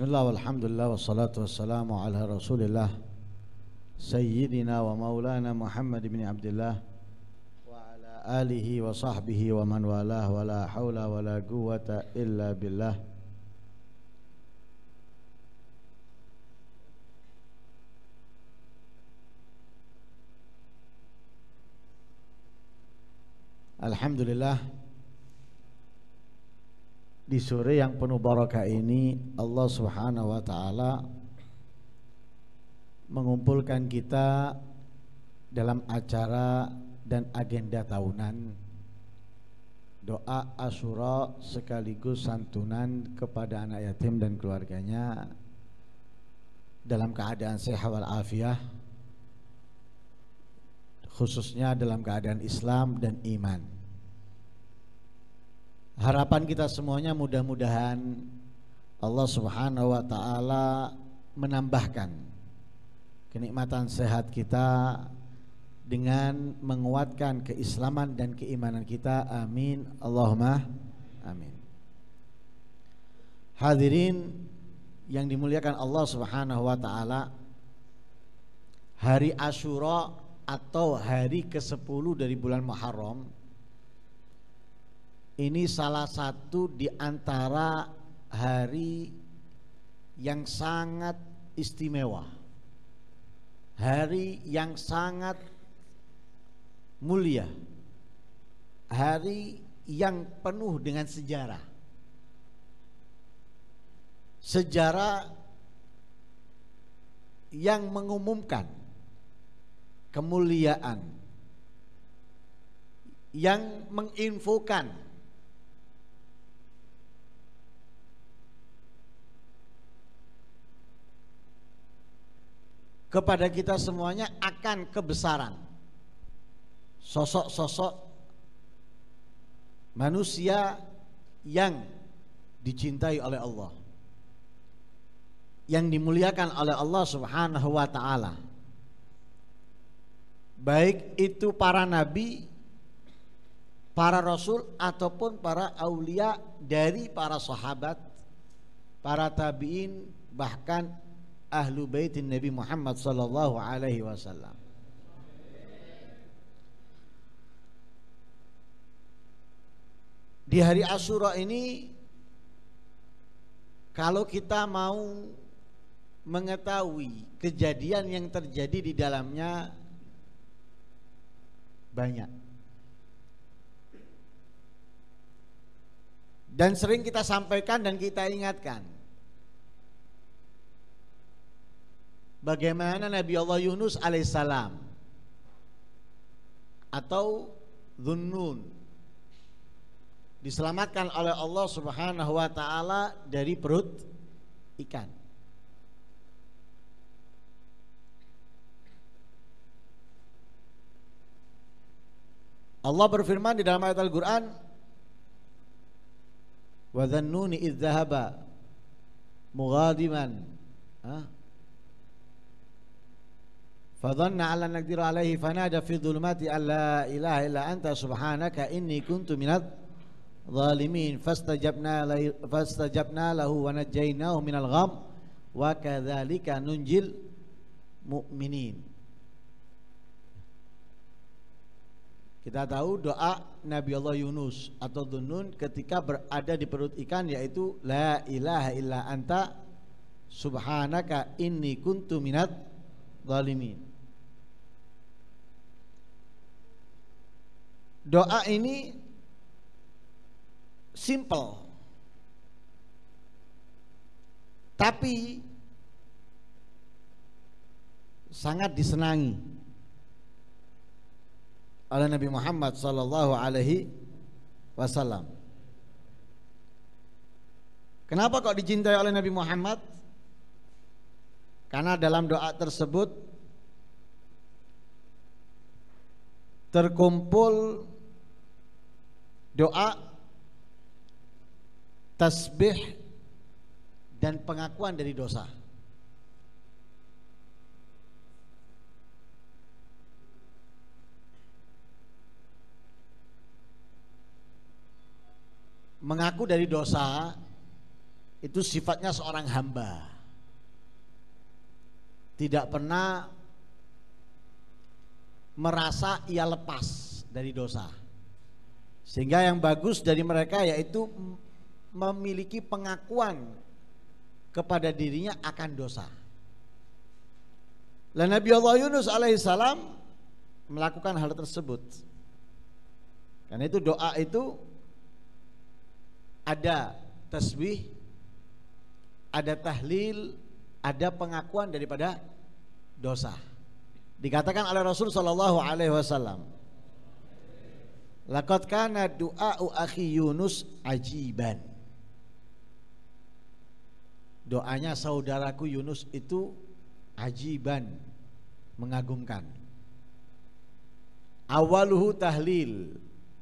Bismillah walhamdulillah wassalatu wassalamu ala rasulillah Sayyidina wa maulana Muhammad bin Abdullah wa ala alihi wa sahbihi wa man walah wa la hawla wa la quwwata illa billah. Alhamdulillah, di sore yang penuh barakah ini Allah Subhanahu wa taala mengumpulkan kita dalam acara dan agenda tahunan doa Asyura sekaligus santunan kepada anak yatim dan keluarganya dalam keadaan sehat wal afiah, khususnya dalam keadaan Islam dan iman. Harapan kita semuanya mudah-mudahan Allah Subhanahu wa taala menambahkan kenikmatan sehat kita dengan menguatkan keislaman dan keimanan kita. Amin Allahumma amin. Hadirin yang dimuliakan Allah Subhanahu wa taala, hari Asyura atau hari ke-10 dari bulan Muharram ini salah satu di antara hari yang sangat istimewa, hari yang sangat mulia, hari yang penuh dengan sejarah. Sejarah yang mengumumkan kemuliaan, yang menginfokan kepada kita semuanya akan kebesaran sosok-sosok manusia yang dicintai oleh Allah, yang dimuliakan oleh Allah Subhanahu wa taala, baik itu para nabi, para rasul ataupun para aulia dari para sahabat, para tabi'in, bahkan ahlu baitin Nabi Muhammad sallallahu alaihi wasallam. Di hari Asyura ini, kalau kita mau mengetahui kejadian yang terjadi di dalamnya, banyak. Dan sering kita sampaikan dan kita ingatkan bagaimana Nabi Allah Yunus alaihissalam atau Dhunnun diselamatkan oleh Allah Subhanahu wa taala dari perut ikan. Allah berfirman di dalam ayat Al-Qur'an, wa dhannuni idz dhahaba mughadiman فظن أن لن نقدر عليه فنادى في الظلمات أن لا إله إلا أنت سبحانك إني كنت من الظالمين فاستجبنا له ونجيناه من الغم وكذلك ننجي المؤمنين. Kita tahu doa Nabi Allah Yunus atau Dhunnun ketika berada di perut ikan, yaitu la ilaha illa anta subhanaka inni kuntu minadz zalimin. Doa ini simple, tapi sangat disenangi oleh Nabi Muhammad sallallahu alaihi wasallam. Kenapa kok dicintai oleh Nabi Muhammad? Karena dalam doa tersebut terkumpul doa, tasbih, dan pengakuan dari dosa. Mengaku dari dosa itu sifatnya seorang hamba, tidak pernah merasa ia lepas dari dosa. Sehingga yang bagus dari mereka yaitu memiliki pengakuan kepada dirinya akan dosa. Dan Nabi Allah Yunus alaihissalam melakukan hal tersebut. Karena itu doa itu ada tasbih, ada tahlil, ada pengakuan daripada dosa. Dikatakan oleh Rasul sallallahu alaihi wasallam, laqad kana du'a'u akhi Yunus ajiban. Doanya saudaraku Yunus itu ajiban, mengagumkan. Awaluhu tahlil.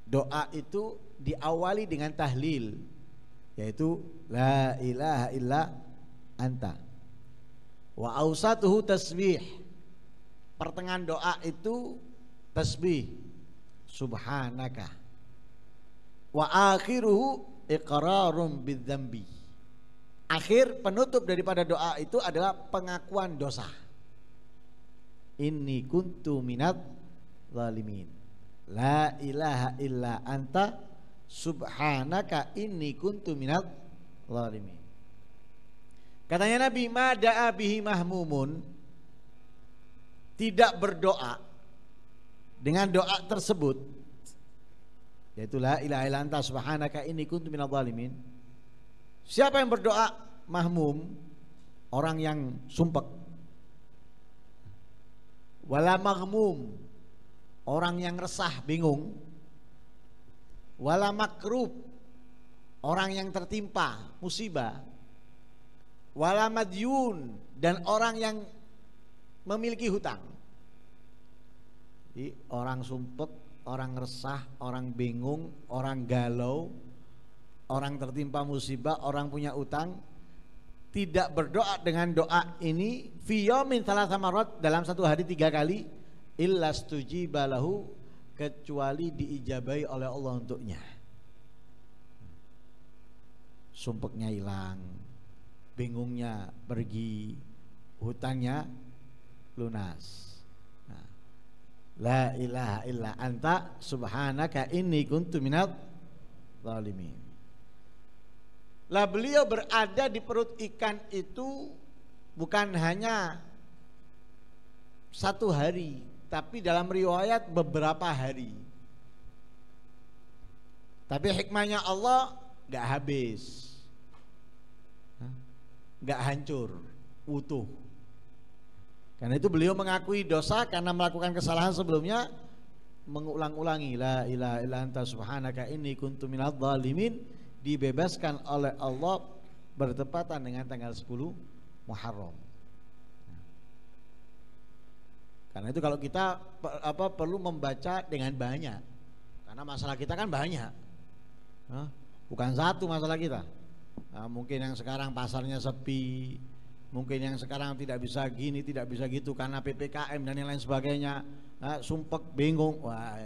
Doa itu diawali dengan tahlil, yaitu la ilaha illa anta. Wa ausatuhu tasbih. Pertengahan doa itu tasbih, subhanaka. Wa akhiruhu iqrarum bidzambi. Akhir penutup daripada doa itu adalah pengakuan dosa. Inni kuntu minadz zalimin. La ilaha illa anta subhanaka inni kuntu minadz zalimin. Katanya Nabi, ma da'a bihi mahmumun, tidak berdoa dengan doa tersebut, yaitu la ilaha illa anta subhanaka inni kuntu minadz zalimin. Siapa yang berdoa mahmum? Orang yang sumpek. Wala maghmum, orang yang resah, bingung. Wala makrub, orang yang tertimpa musibah. Wala madyun, dan orang yang memiliki hutang. Jadi orang sumpek, orang resah, orang bingung, orang galau, orang tertimpa musibah, orang punya utang, tidak berdoa dengan doa ini fi yaumin thalatha marrat, dalam satu hari 3 kali, illa stujiba lahu, kecuali diijabai oleh Allah untuknya. Sumpeknya hilang, bingungnya pergi, hutangnya lunas. Nah, la ilaha illa anta subhanaka inni kuntu minadz zalimin. Lah beliau berada di perut ikan itu bukan hanya 1 hari, tapi dalam riwayat beberapa hari. Tapi hikmahnya Allah gak habis, gak hancur, utuh. Karena itu beliau mengakui dosa karena melakukan kesalahan sebelumnya, mengulang-ulangi la ilaha illa anta subhanaka inni kuntu minadz zalimin, dibebaskan oleh Allah bertepatan dengan tanggal 10 Muharram. Karena itu kalau kita perlu membaca dengan banyak, karena masalah kita kan banyak, bukan satu masalah kita. Mungkin yang sekarang pasarnya sepi, mungkin yang sekarang tidak bisa gini, tidak bisa gitu karena PPKM dan yang lain sebagainya, sumpek, bingung. Wah,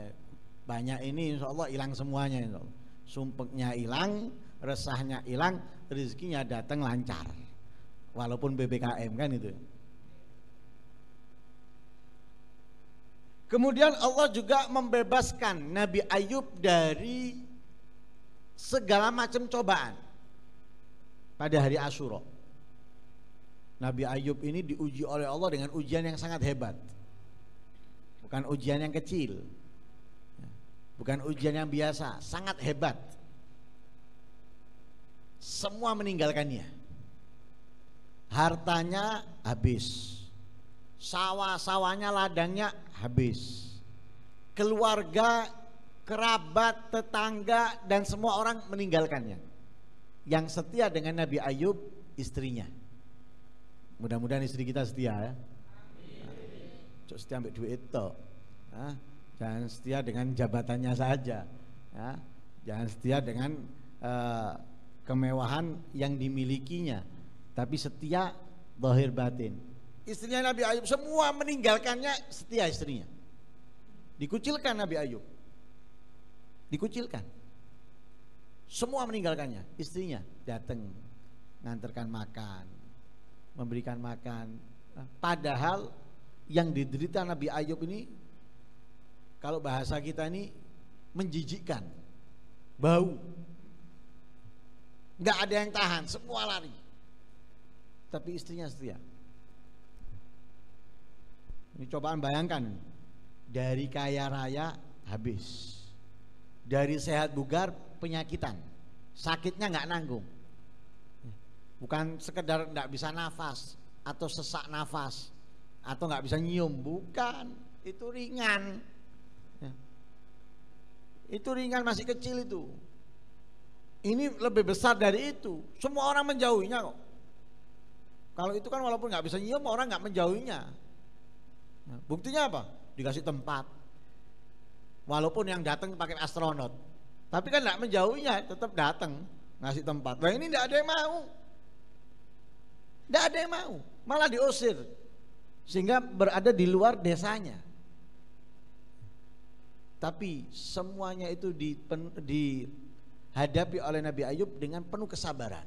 banyak ini insya Allah hilang semuanya, insya Allah. Sumpeknya hilang, resahnya hilang, rezekinya datang lancar, walaupun PPKM kan itu. Kemudian Allah juga membebaskan Nabi Ayub dari segala macam cobaan pada hari Asyura. Nabi Ayub ini diuji oleh Allah dengan ujian yang sangat hebat, bukan ujian yang kecil, bukan ujian yang biasa, sangat hebat. Semua meninggalkannya, hartanya habis, sawah-sawahnya, ladangnya habis, keluarga, kerabat, tetangga dan semua orang meninggalkannya. Yang setia dengan Nabi Ayub istrinya. Mudah-mudahan istri kita setia ya. Cuk setia ambil duit itu. Jangan setia dengan jabatannya saja. Jangan setia dengan kemewahan yang dimilikinya, tapi setia zahir batin. Istrinya Nabi Ayub semua meninggalkannya, setia istrinya. Dikucilkan Nabi Ayub, dikucilkan, semua meninggalkannya. Istrinya datang nganterkan makan, memberikan makan. Padahal yang diderita Nabi Ayub ini, kalau bahasa kita ini, menjijikkan, bau, nggak ada yang tahan, semua lari. Tapi istrinya setia. Ini cobaan, bayangkan, dari kaya raya habis, dari sehat bugar penyakitan, sakitnya nggak nanggung. Bukan sekedar nggak bisa nafas atau sesak nafas atau nggak bisa nyium, bukan, itu ringan. Itu ringan, masih kecil itu. Ini lebih besar dari itu. Semua orang menjauhinya kok. Kalau itu kan walaupun nggak bisa nyium, orang nggak menjauhinya. Nah, buktinya apa? Dikasih tempat. Walaupun yang datang pakai astronot, tapi kan nggak menjauhinya, tetap datang ngasih tempat. Nah ini nggak ada yang mau. Nggak ada yang mau, malah diusir, sehingga berada di luar desanya. Tapi semuanya itu dihadapi oleh Nabi Ayub dengan penuh kesabaran.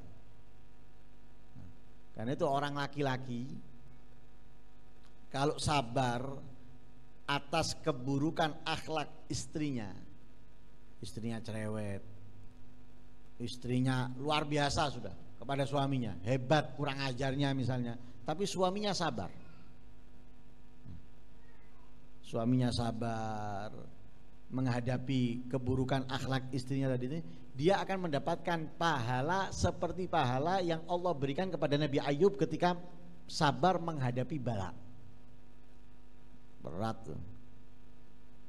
Karena itu orang laki-laki kalau sabar atas keburukan akhlak istrinya cerewet, istrinya luar biasa sudah kepada suaminya, hebat kurang ajarnya misalnya, tapi suaminya sabar. Suaminya sabar menghadapi keburukan akhlak istrinya tadi ini, dia akan mendapatkan pahala seperti pahala yang Allah berikan kepada Nabi Ayub ketika sabar menghadapi bala. Berat tuh.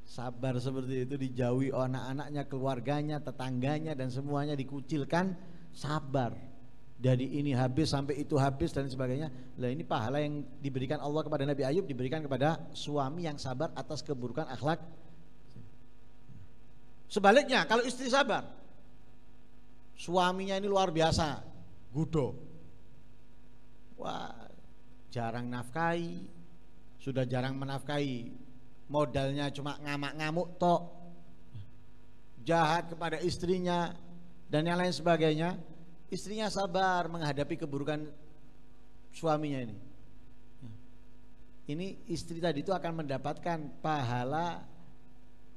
Sabar seperti itu, dijauhi anak-anaknya, keluarganya, tetangganya, dan semuanya dikucilkan, sabar. Dari ini habis sampai itu habis dan sebagainya. Lah ini pahala yang diberikan Allah kepada Nabi Ayub diberikan kepada suami yang sabar atas keburukan akhlak. Sebaliknya kalau istri sabar, suaminya ini luar biasa, gudo, wah jarang nafkahi, sudah jarang menafkahi, modalnya cuma ngamak-ngamuk tok, jahat kepada istrinya dan yang lain sebagainya. Istrinya sabar menghadapi keburukan suaminya ini. Ini istri tadi itu akan mendapatkan pahala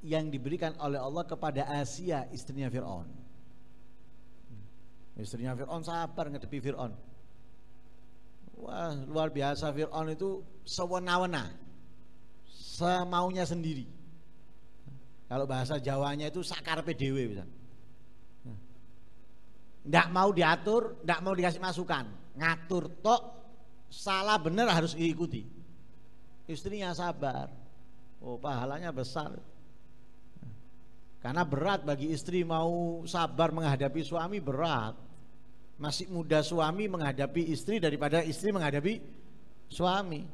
yang diberikan oleh Allah kepada Asia, istrinya Fir'aun. Istrinya Fir'aun sabar menghadapi Fir'aun. Wah luar biasa, Fir'aun itu sewena-wena, semaunya sendiri. Kalau bahasa Jawanya itu sakarpe dewe misalnya. Nggak mau diatur, nggak mau dikasih masukan, ngatur tok, salah benar harus diikuti. Istrinya sabar, oh pahalanya besar. Karena berat bagi istri mau sabar menghadapi suami, berat. Masih muda suami menghadapi istri daripada istri menghadapi suami.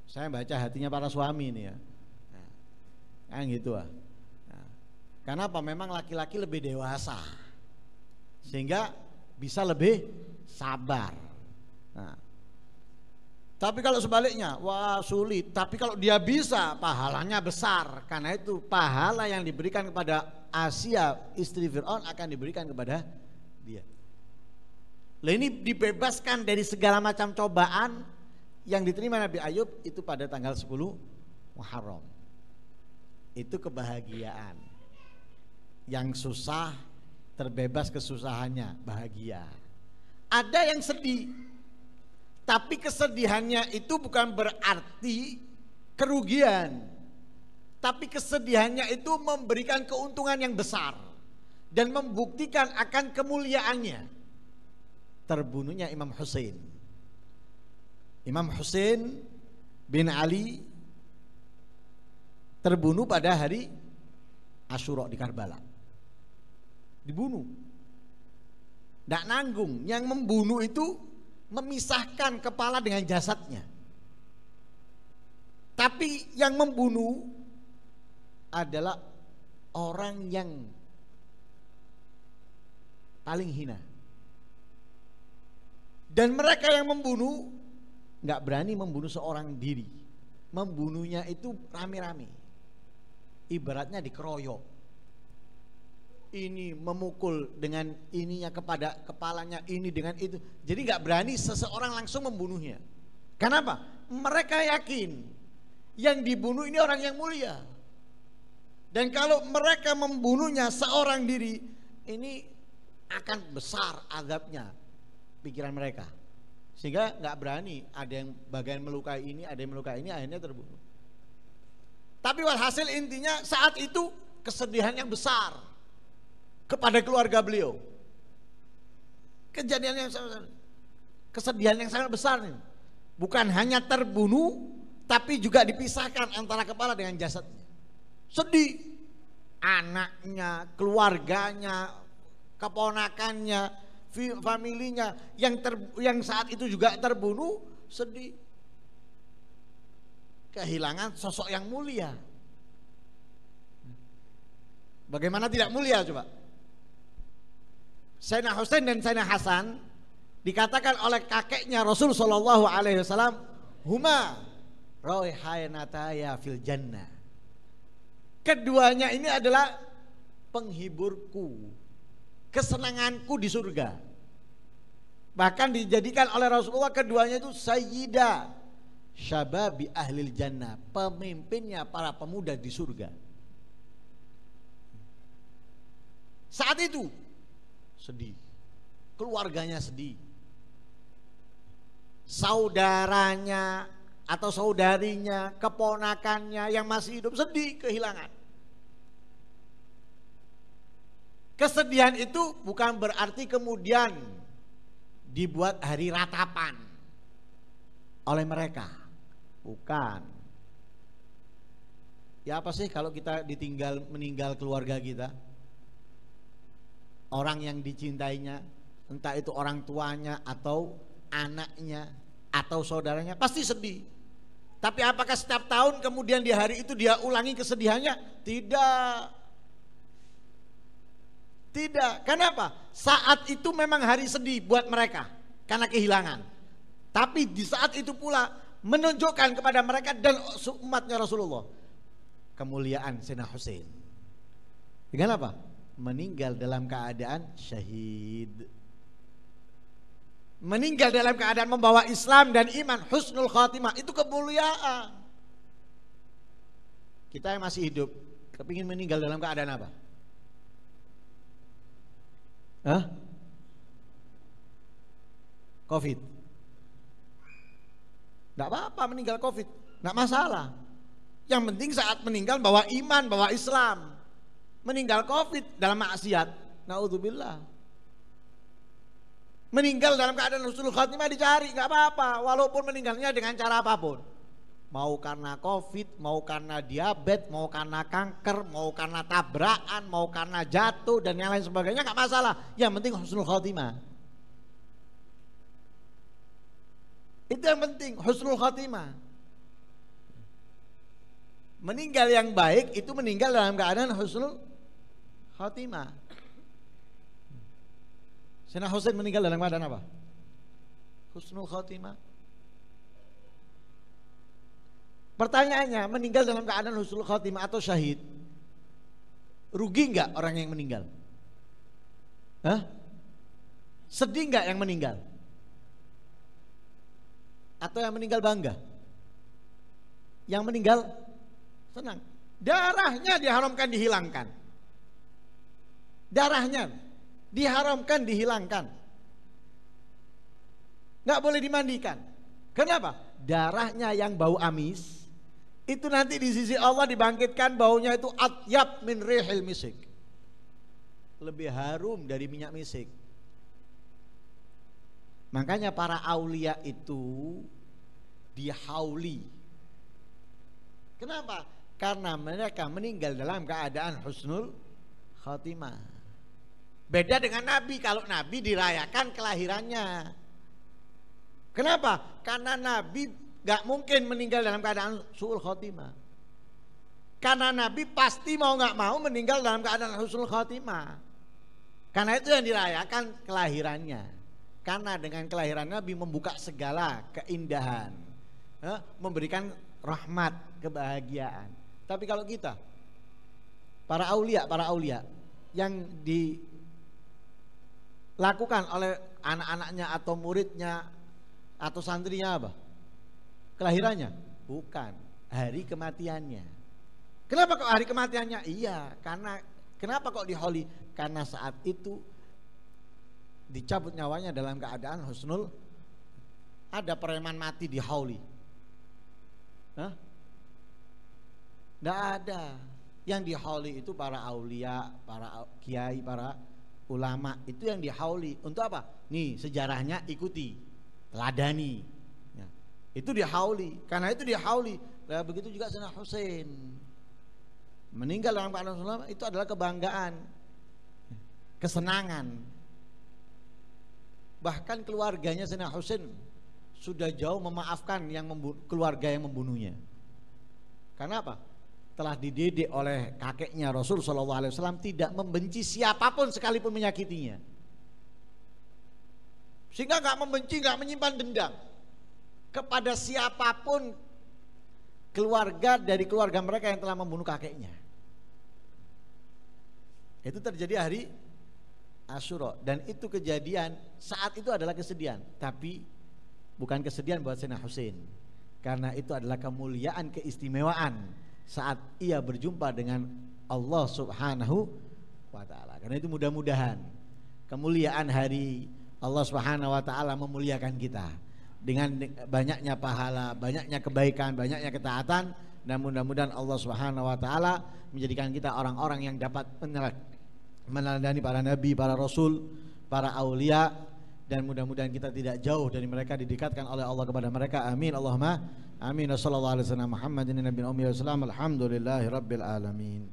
Saya baca hatinya para suami ini ya, kan gitu lah. Karena apa? Memang laki-laki lebih dewasa, sehingga bisa lebih sabar. Nah, tapi kalau sebaliknya, wah sulit. Tapi kalau dia bisa, pahalanya besar. Karena itu pahala yang diberikan kepada Asia, istri Fir'aun, akan diberikan kepada dia. Lah ini dibebaskan dari segala macam cobaan yang diterima Nabi Ayub itu pada tanggal 10 Muharram. Itu kebahagiaan. Yang susah terbebas kesusahannya, bahagia. Ada yang sedih, tapi kesedihannya itu bukan berarti kerugian, tapi kesedihannya itu memberikan keuntungan yang besar dan membuktikan akan kemuliaannya. Terbunuhnya Imam Hussein. Imam Hussein bin Ali terbunuh pada hari Asyura di Karbala. Dibunuh, tidak nanggung. Yang membunuh itu memisahkan kepala dengan jasadnya. Tapi yang membunuh adalah orang yang paling hina. Dan mereka yang membunuh nggak berani membunuh seorang diri. Membunuhnya itu rame-rame. Ibaratnya dikeroyok. ini memukul dengan ininya kepada kepalanya, ini dengan itu. Jadi nggak berani seseorang langsung membunuhnya. Kenapa? Mereka yakin yang dibunuh ini orang yang mulia. Dan kalau mereka membunuhnya seorang diri, ini akan besar azabnya, pikiran mereka. Sehingga nggak berani, ada yang bagian melukai ini, ada yang melukai ini, akhirnya terbunuh. Tapi walhasil intinya saat itu kesedihan yang besar kepada keluarga beliau. Kejadian yang sangat, kesedihan yang sangat besar nih. Bukan hanya terbunuh, tapi juga dipisahkan antara kepala dengan jasadnya. Sedih, anaknya, keluarganya, keponakannya, familinya yang saat itu juga terbunuh, sedih. Kehilangan sosok yang mulia. Bagaimana tidak mulia coba? Sayyidina Husain dan Sayyidina Hasan dikatakan oleh kakeknya Rasul sallallahu alaihi wasallam, huma raihanataya fil jannah. Keduanya ini adalah penghiburku, kesenanganku di surga. Bahkan dijadikan oleh Rasulullah keduanya itu sayyidah syababi ahlil jannah, pemimpinnya para pemuda di surga. Saat itu sedih, keluarganya sedih, saudaranya atau saudarinya, keponakannya yang masih hidup sedih kehilangan. Kesedihan itu bukan berarti kemudian dibuat hari ratapan oleh mereka, bukan. Ya apa sih kalau kita meninggal keluarga kita, orang yang dicintainya, entah itu orang tuanya atau anaknya atau saudaranya, pasti sedih. Tapi apakah setiap tahun kemudian di hari itu dia ulangi kesedihannya? Tidak. Tidak. Kenapa? Saat itu memang hari sedih buat mereka karena kehilangan. Tapi di saat itu pula menunjukkan kepada mereka dan umatnya Rasulullah kemuliaan Sayyidina Husain. Dengan apa? Meninggal dalam keadaan syahid. Meninggal dalam keadaan membawa Islam dan iman, husnul khatimah, itu kemuliaan. Kita yang masih hidup kepingin meninggal dalam keadaan apa? Hah? Covid. Tidak apa-apa meninggal Covid, tidak masalah. Yang penting saat meninggal bawa iman, bawa Islam. Meninggal Covid dalam maksiat, naudzubillah. Meninggal dalam keadaan husnul khatimah dicari, nggak apa-apa, walaupun meninggalnya dengan cara apapun. Mau karena Covid, mau karena diabetes, mau karena kanker, mau karena tabrakan, mau karena jatuh dan yang lain sebagainya, nggak masalah. Yang penting husnul khatimah. Itu yang penting, husnul khatimah. Meninggal yang baik itu meninggal dalam keadaan husnul khatimah. Sayyidina Husain meninggal dalam keadaan apa? Husnul khatimah. Pertanyaannya, meninggal dalam keadaan husnul khatimah atau syahid, rugi enggak orang yang meninggal? Hah? Sedih enggak yang meninggal? Atau yang meninggal bangga? Yang meninggal senang. Darahnya diharamkan dihilangkan. Darahnya diharamkan dihilangkan. Nggak boleh dimandikan. Kenapa? Darahnya yang bau amis itu nanti di sisi Allah dibangkitkan baunya itu atyab min rihil misik, lebih harum dari minyak misik. Makanya para aulia itu dihauli. Kenapa? Karena mereka meninggal dalam keadaan husnul khatimah. Beda dengan Nabi. Kalau Nabi dirayakan kelahirannya. Kenapa? Karena Nabi gak mungkin meninggal dalam keadaan su'ul khatimah. Karena Nabi pasti mau gak mau meninggal dalam keadaan husnul khatimah. Karena itu yang dirayakan kelahirannya. Karena dengan kelahiran Nabi membuka segala keindahan, memberikan rahmat, kebahagiaan. Tapi kalau kita para aulia yang dilakukan oleh anak-anaknya atau muridnya atau santrinya apa? Kelahirannya? Bukan, hari kematiannya. Kenapa kok hari kematiannya? Iya, karena kenapa kok diholi? Karena saat itu dicabut nyawanya dalam keadaan husnul. Ada preman mati di hauli? Hah? Nggak ada. Yang di hauli itu para aulia, para kiai, para ulama. Itu yang di hauli. Untuk apa? Nih sejarahnya ikuti, teladani. Ya. Itu di hauli. Karena itu di hauli. Nah, begitu juga Sayyidina Husain. Meninggal dalam keadaan itu adalah kebanggaan, kesenangan. Bahkan keluarganya Sayyidina Husain sudah jauh memaafkan keluarga yang membunuhnya. Karena apa? Telah dididik oleh kakeknya Rasul SAW tidak membenci siapapun sekalipun menyakitinya. Sehingga gak membenci, gak menyimpan dendam kepada siapapun keluarga dari keluarga mereka yang telah membunuh kakeknya. Itu terjadi hari Asyura, dan itu kejadian saat itu adalah kesedihan, tapi bukan kesedihan buat Sayyidina Husain, karena itu adalah kemuliaan, keistimewaan saat ia berjumpa dengan Allah Subhanahu wa ta'ala. Karena itu mudah-mudahan kemuliaan hari Allah Subhanahu wa ta'ala memuliakan kita dengan banyaknya pahala, banyaknya kebaikan, banyaknya ketaatan, dan mudah-mudahan Allah Subhanahu wa ta'ala menjadikan kita orang-orang yang dapat meneladani para nabi, para rasul, para aulia, dan mudah-mudahan kita tidak jauh dari mereka, didekatkan oleh Allah kepada mereka. Amin Allahumma amin. Wassallallahu alaihi wasallam Muhammadin nabiyil ummi wasallam. Alhamdulillahi rabbil alamin.